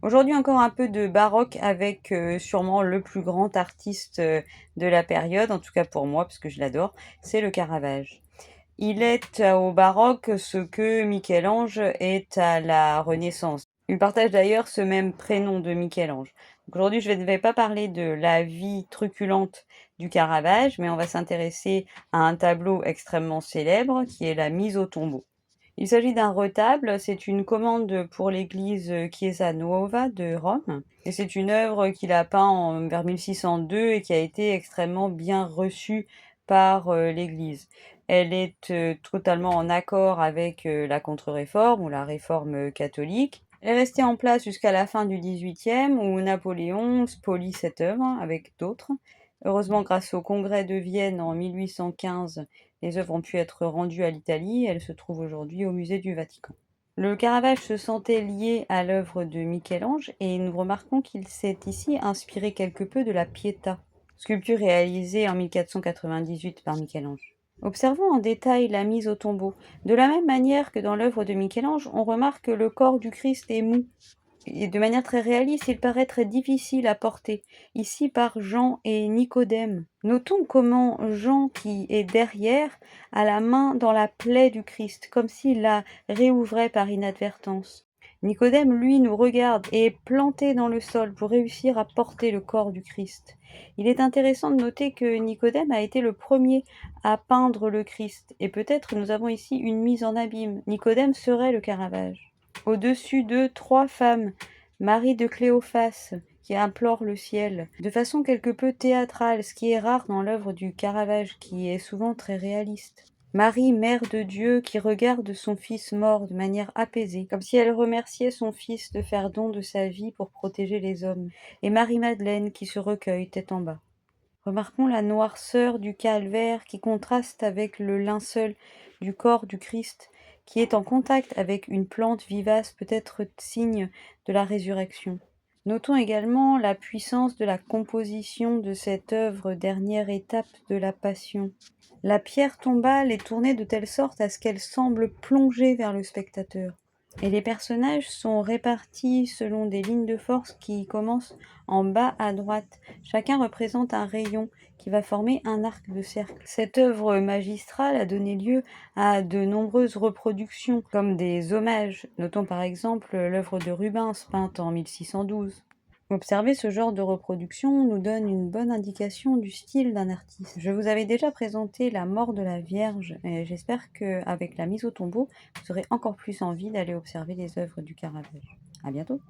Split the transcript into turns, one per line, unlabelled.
Aujourd'hui encore un peu de baroque avec sûrement le plus grand artiste de la période, en tout cas pour moi parce que je l'adore, c'est le Caravage. Il est au baroque ce que Michel-Ange est à la Renaissance. Il partage d'ailleurs ce même prénom de Michel-Ange. Donc aujourd'hui, je ne vais pas parler de la vie truculente du Caravage, mais on va s'intéresser à un tableau extrêmement célèbre qui est la mise au tombeau. Il s'agit d'un retable, c'est une commande pour l'église Chiesa Nuova de Rome, et c'est une œuvre qu'il a peint vers 1602 et qui a été extrêmement bien reçue par l'église. Elle est totalement en accord avec la contre-réforme ou la réforme catholique. Elle est restée en place jusqu'à la fin du XVIIIe où Napoléon spolie cette œuvre avec d'autres. Heureusement, grâce au congrès de Vienne en 1815, les œuvres ont pu être rendues à l'Italie. Elles se trouvent aujourd'hui au musée du Vatican. Le Caravage se sentait lié à l'œuvre de Michel-Ange et nous remarquons qu'il s'est ici inspiré quelque peu de la Pietà, sculpture réalisée en 1498 par Michel-Ange. Observons en détail la mise au tombeau. De la même manière que dans l'œuvre de Michel-Ange, on remarque que le corps du Christ est mou. Et de manière très réaliste, il paraît très difficile à porter, ici par Jean et Nicodème. Notons comment Jean, qui est derrière, a la main dans la plaie du Christ, comme s'il la réouvrait par inadvertance. Nicodème, lui, nous regarde et est planté dans le sol pour réussir à porter le corps du Christ. Il est intéressant de noter que Nicodème a été le premier à peindre le Christ, et peut-être nous avons ici une mise en abîme. Nicodème serait le Caravage. Au-dessus d'eux, 3 femmes, Marie de Cléophas, qui implore le ciel, de façon quelque peu théâtrale, ce qui est rare dans l'œuvre du Caravage, qui est souvent très réaliste. Marie, mère de Dieu, qui regarde son fils mort de manière apaisée, comme si elle remerciait son fils de faire don de sa vie pour protéger les hommes, et Marie-Madeleine qui se recueille tête en bas. Remarquons la noirceur du calvaire qui contraste avec le linceul du corps du Christ, qui est en contact avec une plante vivace, peut-être signe de la résurrection. Notons également la puissance de la composition de cette œuvre, dernière étape de la Passion. La pierre tombale est tournée de telle sorte à ce qu'elle semble plonger vers le spectateur. Et les personnages sont répartis selon des lignes de force qui commencent en bas à droite. Chacun représente un rayon qui va former un arc de cercle. Cette œuvre magistrale a donné lieu à de nombreuses reproductions, comme des hommages. Notons par exemple l'œuvre de Rubens, peinte en 1612. Observer ce genre de reproduction nous donne une bonne indication du style d'un artiste. Je vous avais déjà présenté la mort de la Vierge et j'espère qu'avec la mise au tombeau, vous aurez encore plus envie d'aller observer les œuvres du Caravage. À bientôt!